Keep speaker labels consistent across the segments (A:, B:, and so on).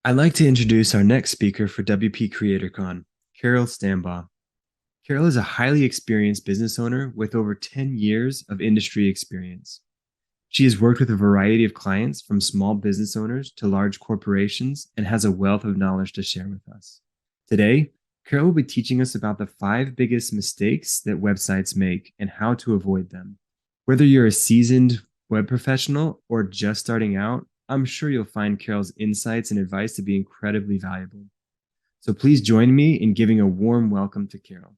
A: I'd like to introduce our next speaker for WP CreatorCon, Carol Stambaugh. Carol is a highly experienced business owner with over 10 years of industry experience. She has worked with a variety of clients from small business owners to large corporations and has a wealth of knowledge to share with us. Today, Carol will be teaching us about the 5 biggest mistakes that websites make and how to avoid them. Whether you're a seasoned web professional or just starting out, I'm sure you'll find Carol's insights and advice to be incredibly valuable. So please join me in giving a warm welcome to Carol.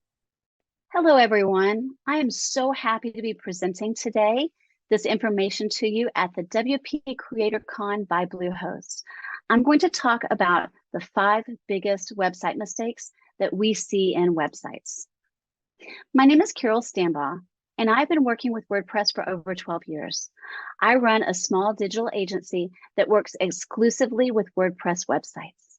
B: Hello, everyone. I am so happy to be presenting today this information to you at the WP CreatorCon by Bluehost. I'm going to talk about the 5 biggest website mistakes that we see in websites. My name is Carol Stambaugh, and I've been working with WordPress for over 12 years. I run a small digital agency that works exclusively with WordPress websites.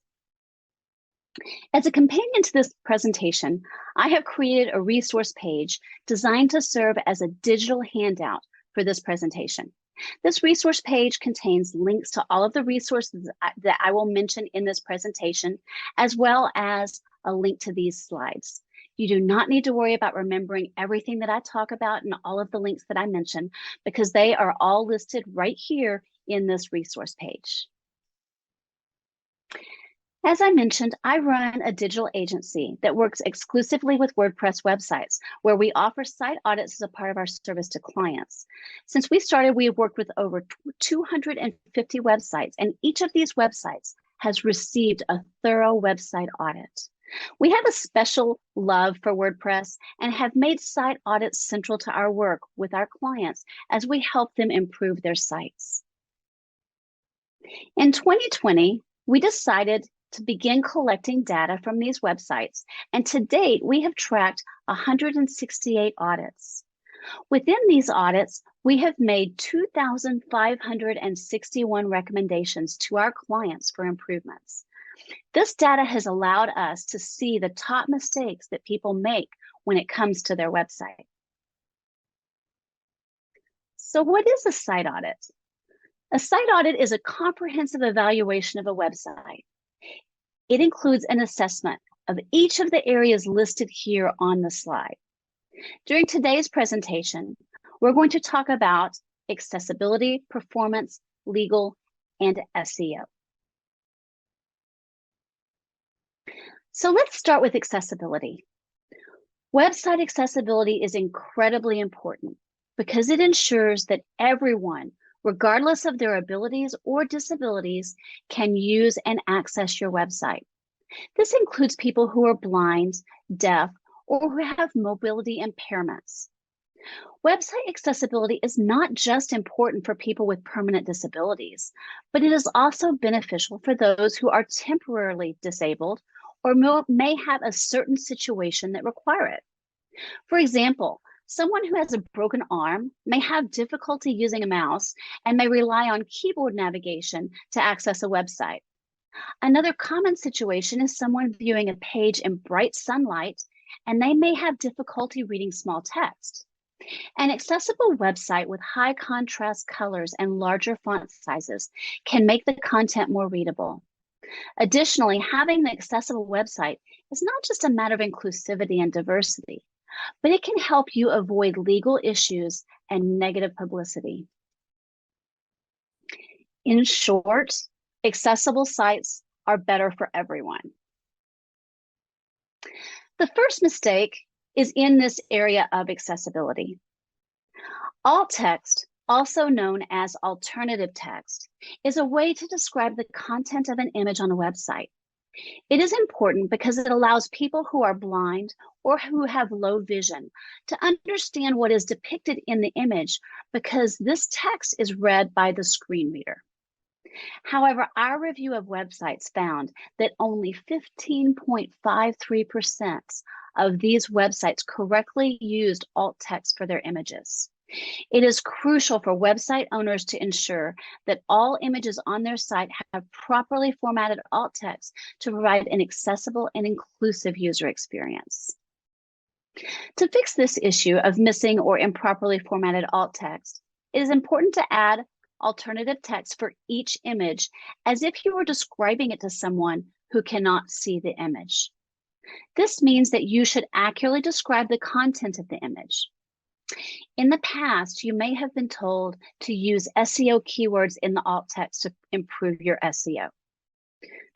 B: As a companion to this presentation, I have created a resource page designed to serve as a digital handout for this presentation. This resource page contains links to all of the resources that I will mention in this presentation, as well as a link to these slides. You do not need to worry about remembering everything that I talk about and all of the links that I mention, because they are all listed right here in this resource page. As I mentioned, I run a digital agency that works exclusively with WordPress websites, where we offer site audits as a part of our service to clients. Since we started, we have worked with over 250 websites, and each of these websites has received a thorough website audit. We have a special love for WordPress and have made site audits central to our work with our clients as we help them improve their sites. In 2020, we decided to begin collecting data from these websites, and to date, we have tracked 168 audits. Within these audits, we have made 2,561 recommendations to our clients for improvements. This data has allowed us to see the top mistakes that people make when it comes to their website. So what is a site audit? A site audit is a comprehensive evaluation of a website. It includes an assessment of each of the areas listed here on the slide. During today's presentation, we're going to talk about accessibility, performance, legal, and SEO. So let's start with accessibility. Website accessibility is incredibly important because it ensures that everyone, regardless of their abilities or disabilities, can use and access your website. This includes people who are blind, deaf, or who have mobility impairments. Website accessibility is not just important for people with permanent disabilities, but it is also beneficial for those who are temporarily disabled or may have a certain situation that require it. For example, someone who has a broken arm may have difficulty using a mouse and may rely on keyboard navigation to access a website. Another common situation is someone viewing a page in bright sunlight, and they may have difficulty reading small text. An accessible website with high contrast colors and larger font sizes can make the content more readable. Additionally, having an accessible website is not just a matter of inclusivity and diversity, but it can help you avoid legal issues and negative publicity. In short, accessible sites are better for everyone. The first mistake is in this area of accessibility. Alt text, also known as alternative text, is a way to describe the content of an image on a website. It is important because it allows people who are blind or who have low vision to understand what is depicted in the image, because this text is read by the screen reader. However, our review of websites found that only 15.53% of these websites correctly used alt text for their images. It is crucial for website owners to ensure that all images on their site have properly formatted alt text to provide an accessible and inclusive user experience. To fix this issue of missing or improperly formatted alt text, it is important to add alternative text for each image as if you were describing it to someone who cannot see the image. This means that you should accurately describe the content of the image. In the past, you may have been told to use SEO keywords in the alt text to improve your SEO.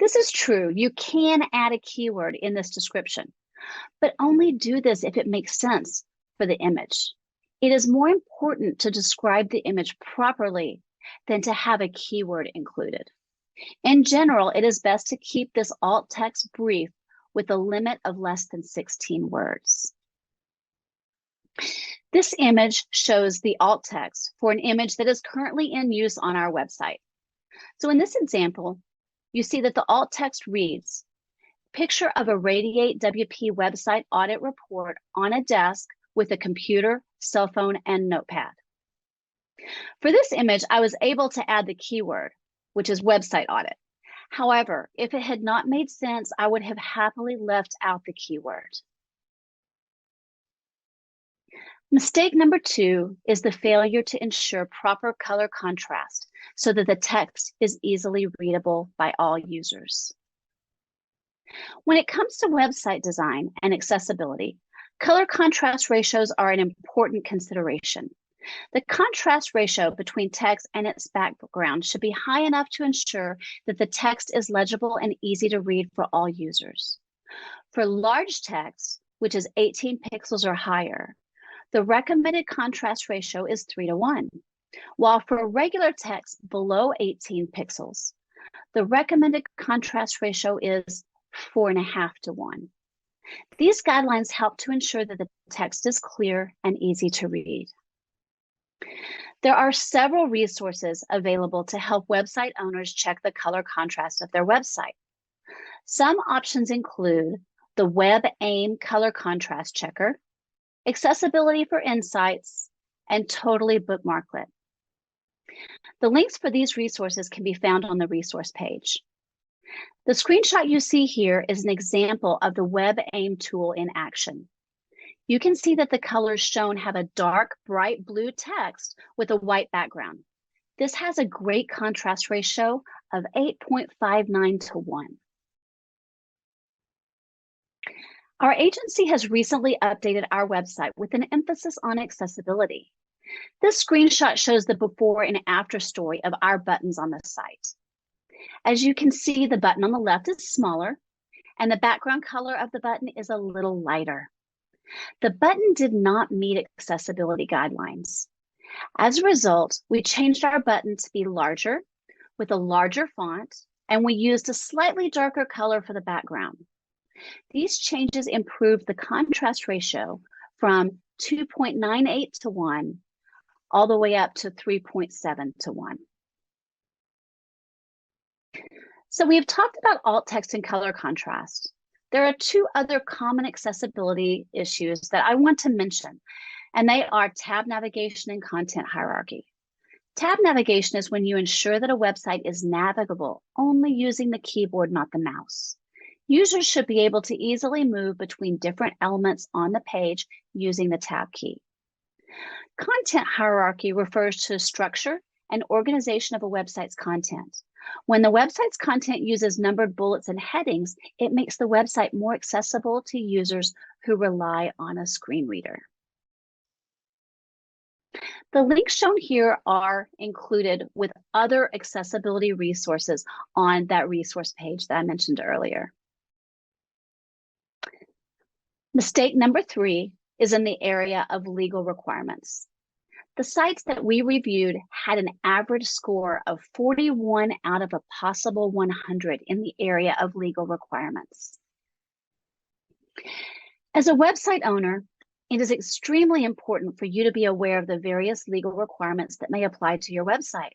B: This is true. You can add a keyword in this description, but only do this if it makes sense for the image. It is more important to describe the image properly than to have a keyword included. In general, it is best to keep this alt text brief with a limit of less than 16 words. This image shows the alt text for an image that is currently in use on our website. So in this example, you see that the alt text reads, "Picture of a Radiate WP website audit report on a desk with a computer, cell phone, and notepad." For this image, I was able to add the keyword, which is website audit. However, if it had not made sense, I would have happily left out the keyword. Mistake number 2 is the failure to ensure proper color contrast so that the text is easily readable by all users. When it comes to website design and accessibility, color contrast ratios are an important consideration. The contrast ratio between text and its background should be high enough to ensure that the text is legible and easy to read for all users. For large text, which is 18 pixels or higher, the recommended contrast ratio is 3:1, while for regular text below 18 pixels, the recommended contrast ratio is 4.5:1. These guidelines help to ensure that the text is clear and easy to read. There are several resources available to help website owners check the color contrast of their website. Some options include the WebAIM Color Contrast Checker, Accessibility for Insights, and Totally Bookmarklet. The links for these resources can be found on the resource page. The screenshot you see here is an example of the WebAIM tool in action. You can see that the colors shown have a dark, bright blue text with a white background. This has a great contrast ratio of 8.59:1. Our agency has recently updated our website with an emphasis on accessibility. This screenshot shows the before and after story of our buttons on the site. As you can see, the button on the left is smaller, and the background color of the button is a little lighter. The button did not meet accessibility guidelines. As a result, we changed our button to be larger with a larger font, and we used a slightly darker color for the background. These changes improved the contrast ratio from 2.98:1 all the way up to 3.7:1. So we have talked about alt text and color contrast. There are 2 other common accessibility issues that I want to mention, and they are tab navigation and content hierarchy. Tab navigation is when you ensure that a website is navigable only using the keyboard, not the mouse. Users should be able to easily move between different elements on the page using the tab key. Content hierarchy refers to structure and organization of a website's content. When the website's content uses numbered bullets and headings, it makes the website more accessible to users who rely on a screen reader. The links shown here are included with other accessibility resources on that resource page that I mentioned earlier. Mistake number 3 is in the area of legal requirements. The sites that we reviewed had an average score of 41 out of a possible 100 in the area of legal requirements. As a website owner, it is extremely important for you to be aware of the various legal requirements that may apply to your website.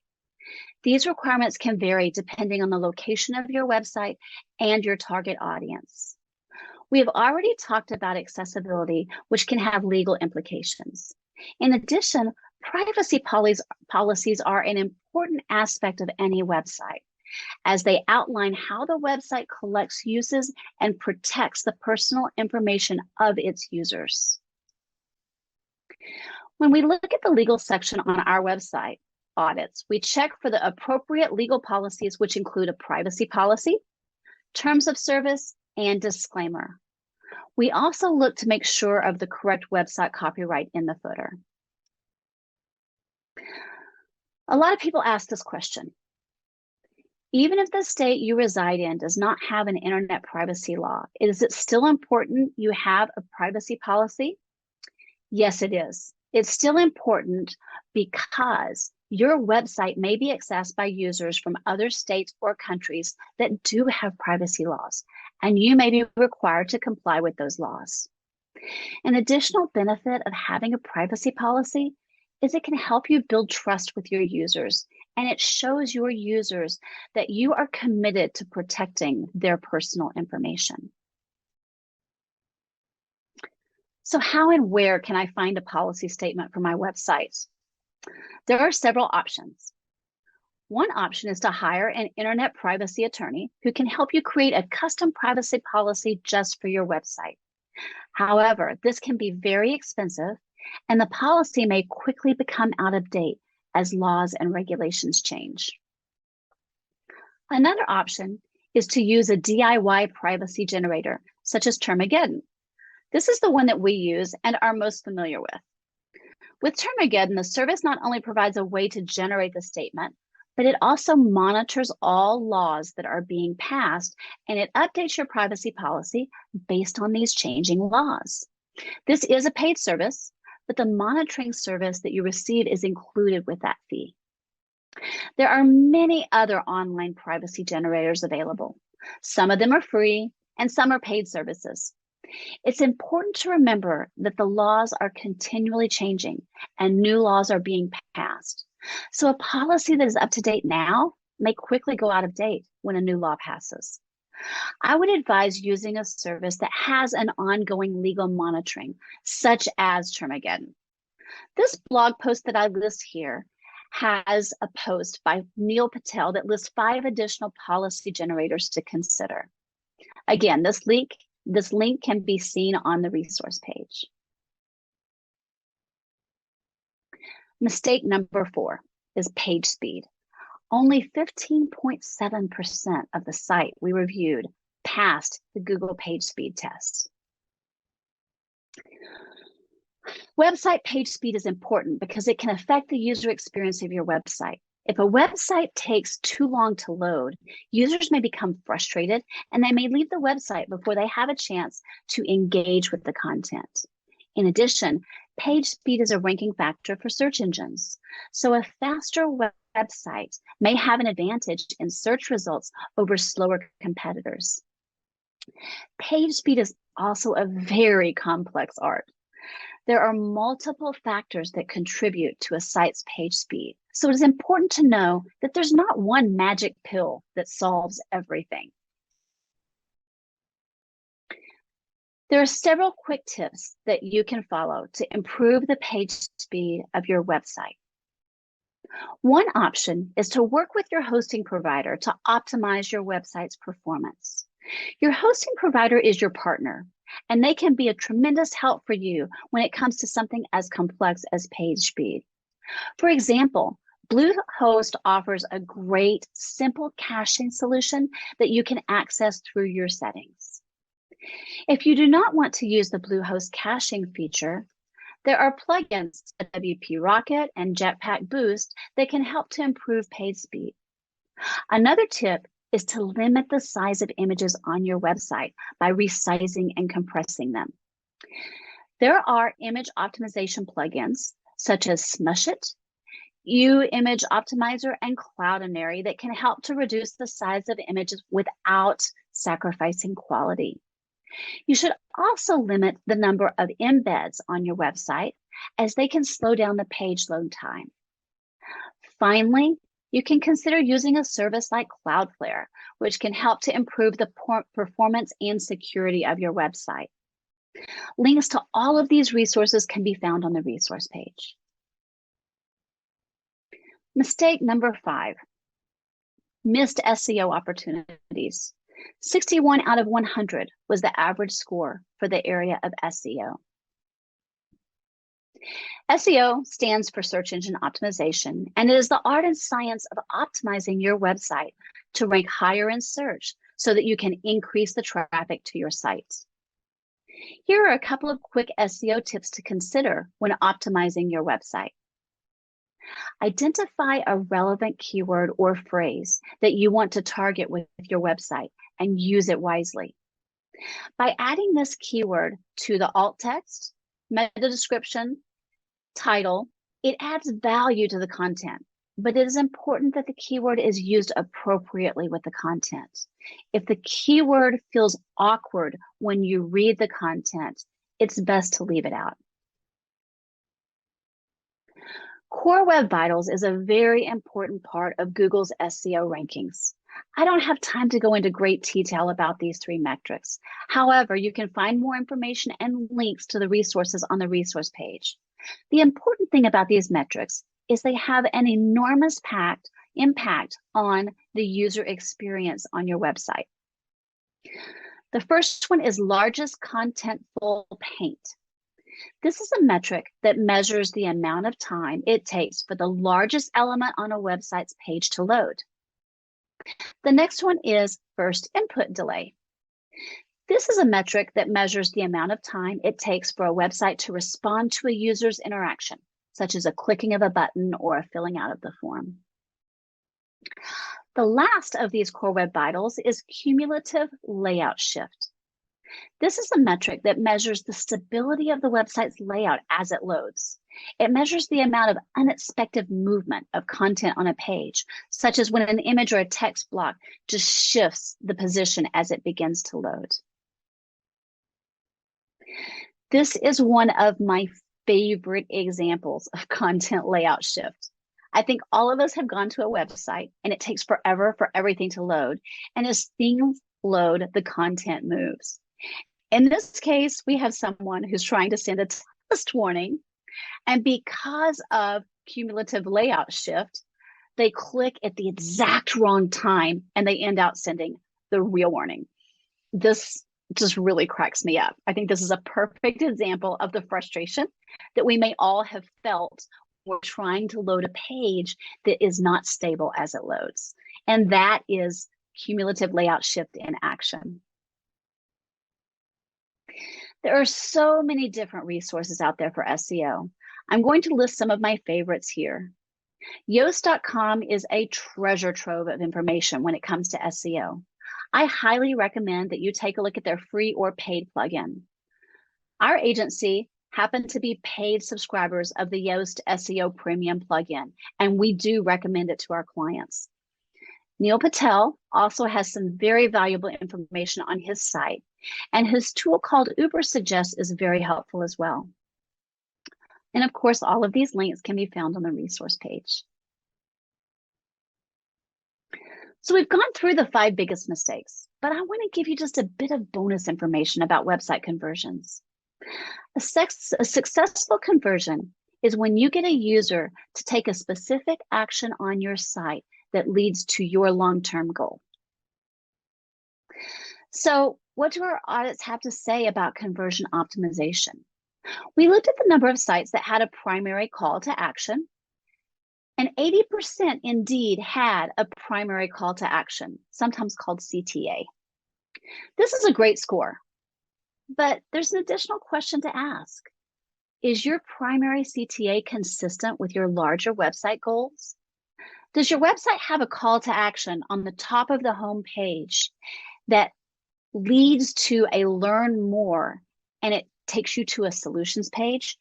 B: These requirements can vary depending on the location of your website and your target audience. We have already talked about accessibility, which can have legal implications. In addition, privacy policies are an important aspect of any website, as they outline how the website collects, uses, and protects the personal information of its users. When we look at the legal section on our website, audits, we check for the appropriate legal policies, which include a privacy policy, terms of service, and disclaimer. We also look to make sure of the correct website copyright in the footer. A lot of people ask this question. Even if the state you reside in does not have an internet privacy law, is it still important you have a privacy policy? Yes, it is. It's still important because your website may be accessed by users from other states or countries that do have privacy laws, and you may be required to comply with those laws. An additional benefit of having a privacy policy is it can help you build trust with your users, and it shows your users that you are committed to protecting their personal information. So how and where can I find a policy statement for my website? There are several options. One option is to hire an internet privacy attorney who can help you create a custom privacy policy just for your website. However, this can be very expensive, and the policy may quickly become out of date as laws and regulations change. Another option is to use a DIY privacy generator, such as Termageddon. This is the one that we use and are most familiar with. With Termageddon, the service not only provides a way to generate the statement, but it also monitors all laws that are being passed, and it updates your privacy policy based on these changing laws. This is a paid service, but the monitoring service that you receive is included with that fee. There are many other online privacy generators available. Some of them are free and some are paid services. It's important to remember that the laws are continually changing and new laws are being passed. So a policy that is up to date now may quickly go out of date when a new law passes. I would advise using a service that has an ongoing legal monitoring, such as Termageddon. This blog post that I list here has a post by Neil Patel that lists 5 additional policy generators to consider. Again, this link can be seen on the resource page. Mistake number 4 is page speed. Only 15.7% of the site we reviewed passed the Google page speed test. Website page speed is important because it can affect the user experience of your website. If a website takes too long to load, users may become frustrated and they may leave the website before they have a chance to engage with the content. In addition, page speed is a ranking factor for search engines. So a faster website may have an advantage in search results over slower competitors. Page speed is also a very complex art. There are multiple factors that contribute to a site's page speed. So it is important to know that there's not one magic pill that solves everything. There are several quick tips that you can follow to improve the page speed of your website. One option is to work with your hosting provider to optimize your website's performance. Your hosting provider is your partner, and they can be a tremendous help for you when it comes to something as complex as page speed. For example, Bluehost offers a great, simple caching solution that you can access through your settings. If you do not want to use the Bluehost caching feature, there are plugins like WP Rocket and Jetpack Boost that can help to improve page speed. Another tip is to limit the size of images on your website by resizing and compressing them. There are image optimization plugins such as Smushit, Image Optimizer, and Cloudinary that can help to reduce the size of images without sacrificing quality. You should also limit the number of embeds on your website as they can slow down the page load time. Finally, you can consider using a service like Cloudflare, which can help to improve the performance and security of your website. Links to all of these resources can be found on the resource page. Mistake number 5, missed SEO opportunities. 61 out of 100 was the average score for the area of SEO. SEO stands for search engine optimization, and it is the art and science of optimizing your website to rank higher in search so that you can increase the traffic to your site. Here are a couple of quick SEO tips to consider when optimizing your website. Identify a relevant keyword or phrase that you want to target with your website and use it wisely. By adding this keyword to the alt text, meta description, title, it adds value to the content, but it is important that the keyword is used appropriately with the content. If the keyword feels awkward when you read the content, it's best to leave it out. Core Web Vitals is a very important part of Google's SEO rankings. I don't have time to go into great detail about these 3 metrics. However, you can find more information and links to the resources on the resource page. The important thing about these metrics is they have an enormous impact on the user experience on your website. The first one is largest contentful paint. This is a metric that measures the amount of time it takes for the largest element on a website's page to load. The next one is first input delay. This is a metric that measures the amount of time it takes for a website to respond to a user's interaction, such as a clicking of a button or a filling out of the form. The last of these Core Web Vitals is cumulative layout shift. This is a metric that measures the stability of the website's layout as it loads. It measures the amount of unexpected movement of content on a page, such as when an image or a text block just shifts the position as it begins to load. This is one of my favorite examples of content layout shift. I think all of us have gone to a website and it takes forever for everything to load. And as things load, the content moves. In this case, we have someone who's trying to send a test warning. And because of cumulative layout shift, they click at the exact wrong time and they end up sending the real warning. This just really cracks me up. I think this is a perfect example of the frustration that we may all have felt when we're trying to load a page that is not stable as it loads. And that is cumulative layout shift in action. There are so many different resources out there for SEO. I'm going to list some of my favorites here. Yoast.com is a treasure trove of information when it comes to SEO. I highly recommend that you take a look at their free or paid plugin. Our agency happened to be paid subscribers of the Yoast SEO Premium plugin, and we do recommend it to our clients. Neil Patel also has some very valuable information on his site, and his tool called Uber Suggest is very helpful as well. And of course, all of these links can be found on the resource page. So we've gone through the 5 biggest mistakes, but I want to give you just a bit of bonus information about website conversions. A successful conversion is when you get a user to take a specific action on your site that leads to your long-term goal. So what do our audits have to say about conversion optimization? We looked at the number of sites that had a primary call to action, and 80% indeed had a primary call to action, sometimes called CTA. This is a great score, but there's an additional question to ask. Is your primary CTA consistent with your larger website goals? Does your website have a call to action on the top of the home page that leads to a learn more and it takes you to a solutions page,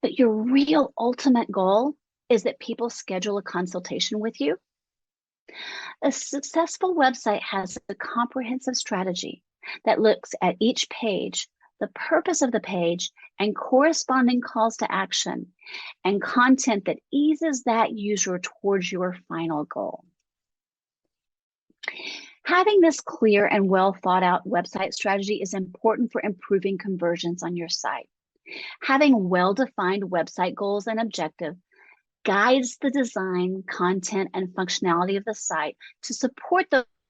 B: but your real ultimate goal is that people schedule a consultation with you? A successful website has a comprehensive strategy that looks at each page, the purpose of the page, and corresponding calls to action, and content that eases that user towards your final goal. Having this clear and well thought out website strategy is important for improving conversions on your site. Having well-defined website goals and objectives guides the design, content, and functionality of the site to support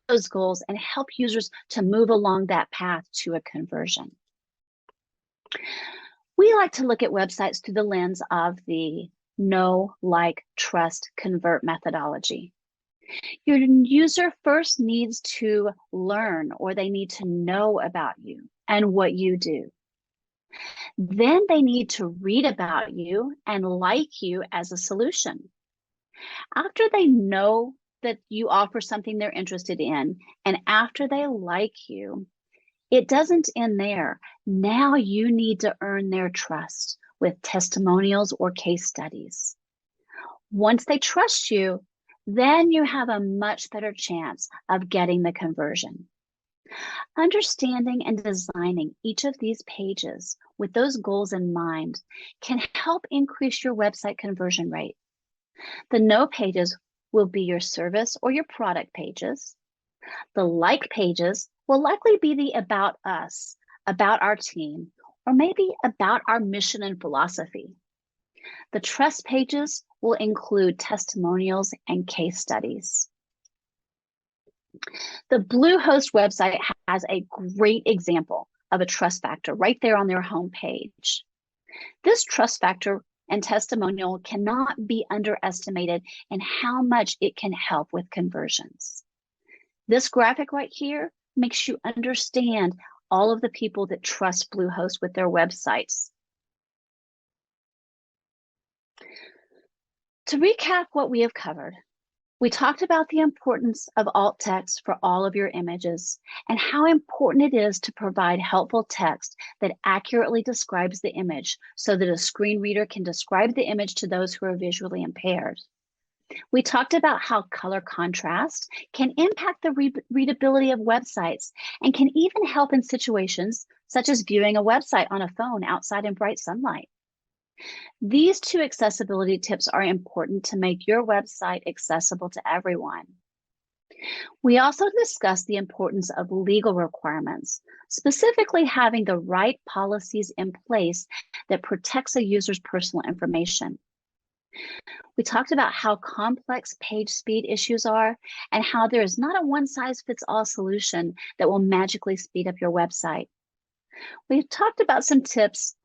B: those goals and help users to move along that path to a conversion. We like to look at websites through the lens of the know, like, trust, convert methodology. Your user first needs to learn, or they need to know about you and what you do. Then they need to read about you and like you as a solution. After they know that you offer something they're interested in, and after they like you, it doesn't end there. Now you need to earn their trust with testimonials or case studies. Once they trust you, then you have a much better chance of getting the conversion. Understanding and designing each of these pages with those goals in mind can help increase your website conversion rate. The know pages will be your service or your product pages. The like pages will likely be the about us, about our team, or maybe about our mission and philosophy. The trust pages will include testimonials and case studies. The Bluehost website has a great example of a trust factor right there on their homepage. This trust factor and testimonial cannot be underestimated in how much it can help with conversions. This graphic right here makes you understand all of the people that trust Bluehost with their websites. To recap what we have covered, we talked about the importance of alt text for all of your images and how important it is to provide helpful text that accurately describes the image so that a screen reader can describe the image to those who are visually impaired. We talked about how color contrast can impact the readability of websites and can even help in situations such as viewing a website on a phone outside in bright sunlight. These two accessibility tips are important to make your website accessible to everyone. We also discussed the importance of legal requirements, specifically having the right policies in place that protects a user's personal information. We talked about how complex page speed issues are and how there is not a one-size-fits-all solution that will magically speed up your website. We've talked about some tips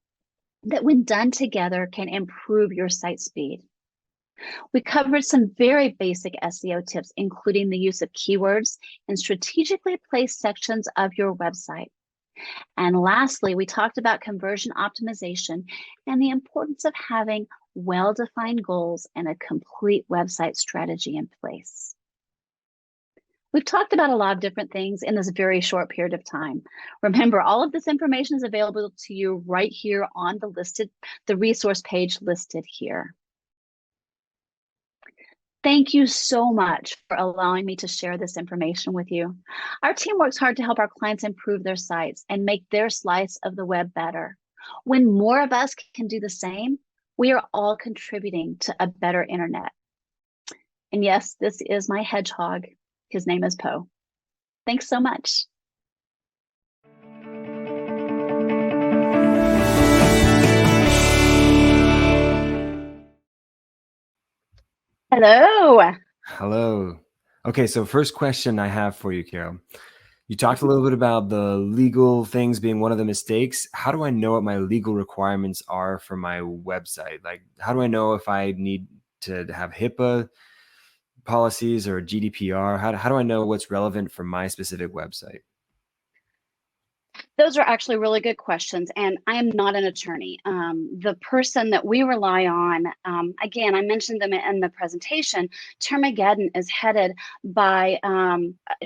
B: that when done together can improve your site speed. We covered some very basic SEO tips, including the use of keywords in strategically placed sections of your website. And lastly, we talked about conversion optimization and the importance of having well-defined goals and a complete website strategy in place. We've talked about a lot of different things in this very short period of time. Remember, all of this information is available to you right here on the resource page listed here. Thank you so much for allowing me to share this information with you. Our team works hard to help our clients improve their sites and make their slice of the web better. When more of us can do the same, we are all contributing to a better internet. And yes, this is my hedgehog. His name is Poe. Thanks so much. Hello.
A: Hello. Okay, so first question I have for you, Carol. You talked a little bit about the legal things being one of the mistakes. How do I know what my legal requirements are for my website? Like, how do I know if I need to have HIPAA policies or GDPR? How do I know what's relevant for my specific website?
B: Those are actually really good questions, and I am not an attorney. The person that we rely on, again, I mentioned them in the presentation, Termageddon is headed by,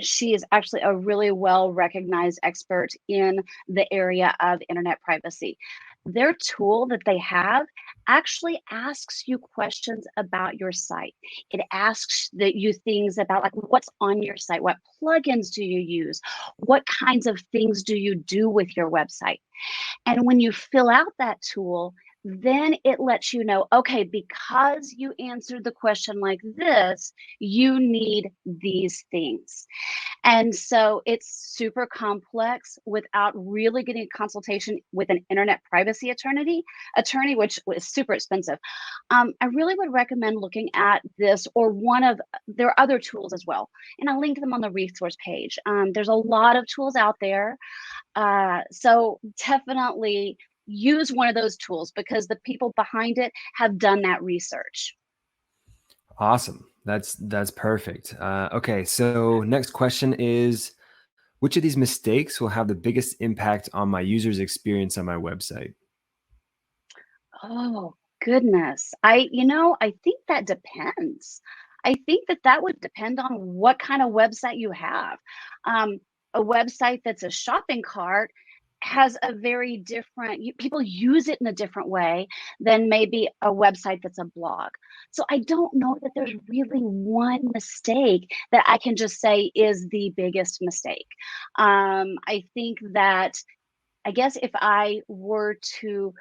B: she is actually a really well-recognized expert in the area of internet privacy. Their tool that they have actually asks you questions about your site. It asks you things about like what's on your site, what plugins do you use, what kinds of things do you do with your website. And when you fill out that tool, then it lets you know, okay, because you answered the question like this, you need these things. And so it's super complex without really getting a consultation with an internet privacy attorney, which is super expensive. I really would recommend looking at this or there are other tools as well. And I'll link them on the resource page. There's a lot of tools out there. So definitely use one of those tools because the people behind it have done that research.
A: Awesome. That's perfect. Okay, so next question is, which of these mistakes will have the biggest impact on my user's experience on my website?
B: Oh, goodness. I think that depends. I think that that would depend on what kind of website you have. A website that's a shopping cart has a very different, people use it in a different way than maybe a website that's a blog. So I don't know that there's really one mistake that I can just say is the biggest mistake. I think that I guess if I were to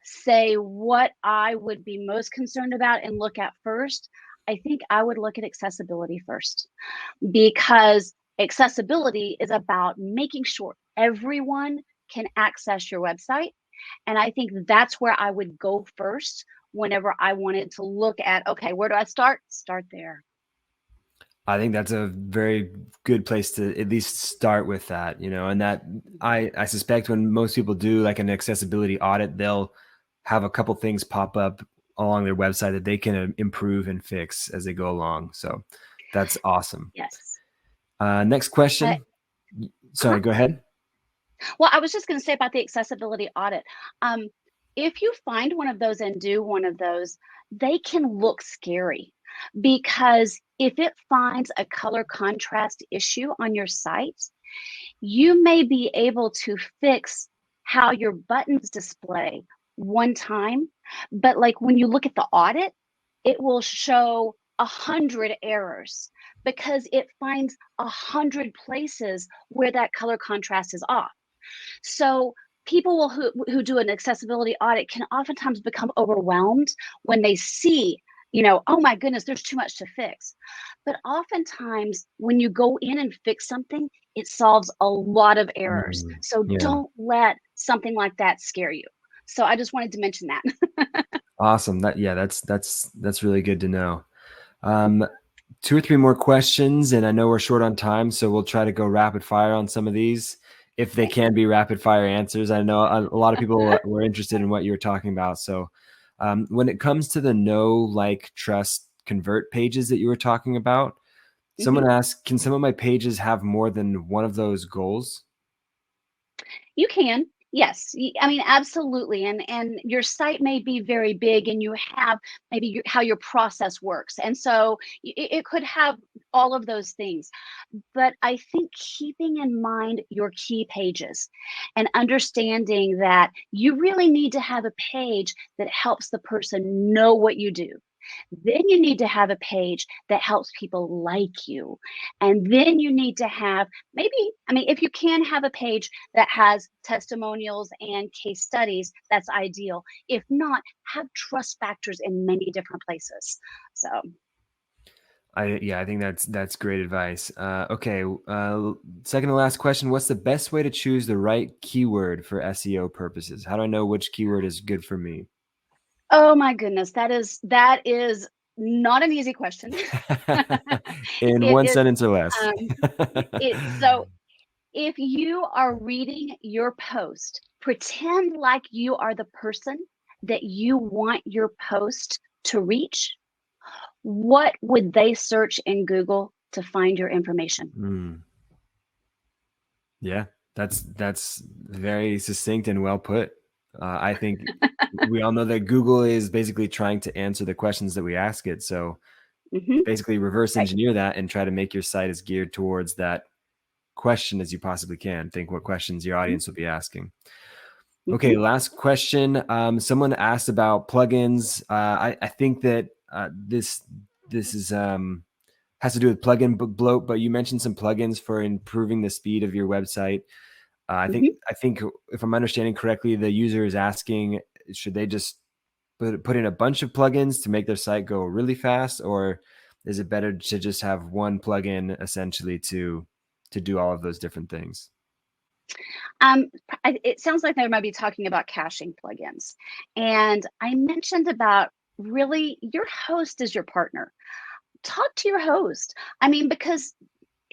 B: say what I would be most concerned about and look at first, I think I would look at accessibility first, because accessibility is about making sure everyone can access your website. And I think that's where I would go first whenever I wanted to look at, okay, where do I start? Start there.
A: I think that's a very good place to at least start with that, and that I suspect when most people do like an accessibility audit, they'll have a couple things pop up along their website that they can improve and fix as they go along. So that's awesome.
B: Yes.
A: Next
B: But,
A: question.
B: uh-huh.
A: Sorry, go ahead.
B: Well, I was just going to say about the accessibility audit. Um, if you find one of those and do one of those, they can look scary because if it finds a color contrast issue on your site, you may be able to fix how your buttons display one time, but like when you look at the audit, it will show 100 errors because it finds 100 places where that color contrast is off. So people who do an accessibility audit can oftentimes become overwhelmed when they see, oh my goodness, there's too much to fix. But oftentimes when you go in and fix something, it solves a lot of errors. So
A: Yeah.
B: don't let something like that scare you. So I just wanted to mention that.
A: Awesome. That's really good to know. Two or three more questions, and I know we're short on time, so we'll try to go rapid fire on some of these if they
B: Okay.
A: can be rapid fire answers. I know a lot of people were interested in what you were talking about. So, when it comes to the know, like, trust, convert pages that you were talking about,
B: Mhm.
A: someone asked, can some of my pages have more than one of those goals?
B: You can. Yes. I mean, absolutely. And your site may be very big and you have maybe how your process works. And so it could have all of those things. But I think keeping in mind your key pages and understanding that you really need to have a page that helps the person know what you do. Then you need to have a page that helps people like you. And then you need to have maybe, I mean, if you can have a page that has testimonials and case studies, that's ideal. If not, have trust factors in many different places. So,
A: I think that's great advice. Okay, second to last question. What's the best way to choose the right keyword for SEO purposes? How do I know which keyword is good for me?
B: oh my goodness, that is not an easy question.
A: In
B: It
A: one
B: is
A: sentence or less.
B: um so if you are reading your post, pretend like you are the person that you want your post to reach. What would they search in Google to find your information?
A: Mm, yeah, that's very succinct and well put. I think we all know that Google is basically trying to answer the questions that we ask it. So
B: Hmm.
A: basically reverse
B: Right.
A: engineer that and try to make your site as geared towards that question as you possibly can. Think what questions your audience will be asking. Okay,
B: Hmm.
A: last question. Someone asked about plugins. I think that this is has to do with plugin bloat, but you mentioned some plugins for improving the speed of your website.
B: Hmm.
A: I think if I'm understanding correctly, the user is asking, should they just put in a bunch of plugins to make their site go really fast, or is it better to just have one plugin essentially to do all of those different things?
B: Um, it sounds like they might be talking about caching plugins. And I mentioned about really your host is your partner. Talk to your host. I mean, because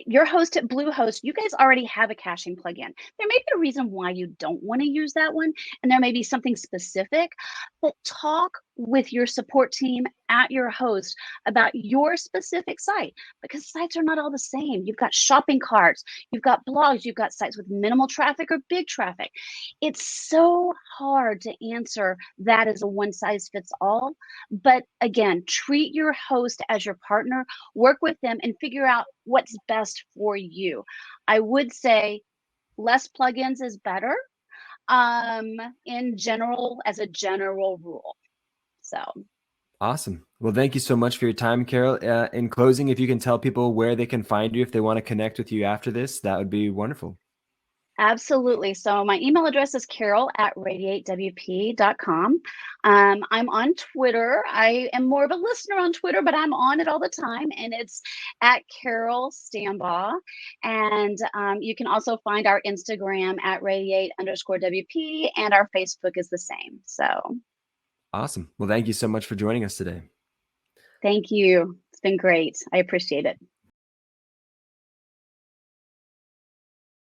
B: your host at Bluehost, you guys already have a caching plugin. There may be a reason why you don't want to use that one, and there may be something specific, but talk with your support team at your host about your specific site, because sites are not all the same. You've got shopping carts, you've got blogs, you've got sites with minimal traffic or big traffic. It's so hard to answer that as a one size fits all. But again, treat your host as your partner, work with them, and figure out what's best for you. I would say less plugins is better in general, as a general rule. So
A: Awesome. Well, thank you so much for your time, Carol. In closing, if you can tell people where they can find you if they want to connect with you after this, that would be wonderful.
B: absolutely. So my email address is carol@radiatewp.com. I'm on Twitter. I am more of a listener on Twitter, but I'm on it all the time, and it's at Carol Stambaugh. And you can also find our Instagram at radiate_WP, and our Facebook is the same. So
A: Awesome. Well, thank you so much for joining us today.
B: thank you. It's been great. I appreciate it.